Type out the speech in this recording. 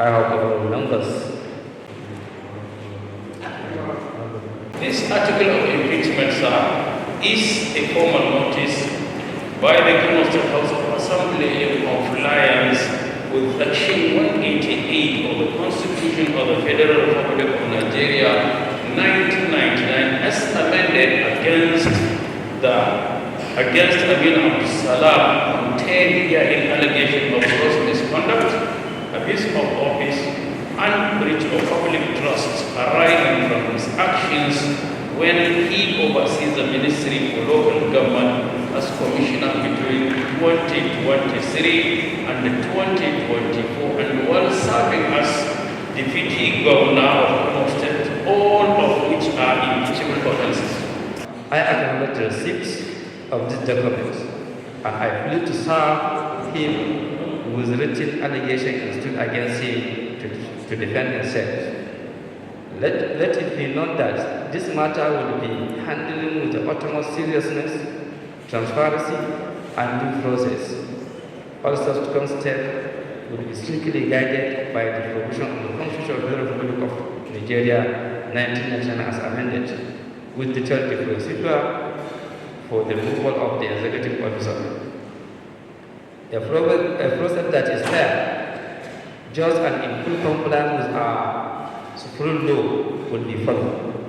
I have honorable members. This article of impeachment, sir, is a formal notice by the Kano State House of Assembly in compliance with Section 188 of the Constitution of the Federal Republic of Nigeria, 1999, as amended against Aminu Abdulsalam contained herein allegation of gross misconduct, abuse of office, and breach of public trust arising from his actions when he oversees the Ministry for Local Government as Commissioner between 2023 and 2024, and while serving as Deputy Governor of Kano State, all of which are impeachable offences. I acknowledge the receipt of this document, and I plead to serve him with written allegations construed against him to defend himself. Let it be known that this matter will be handled with the utmost seriousness, transparency, and due process. All subsequent steps will be strictly guided by the provision of the Constitution of the Republic of Nigeria, 1999 as amended, with detailed procedure for the removal of the executive officer. A process that is fair, just, and in full compliance with our supreme law will be followed.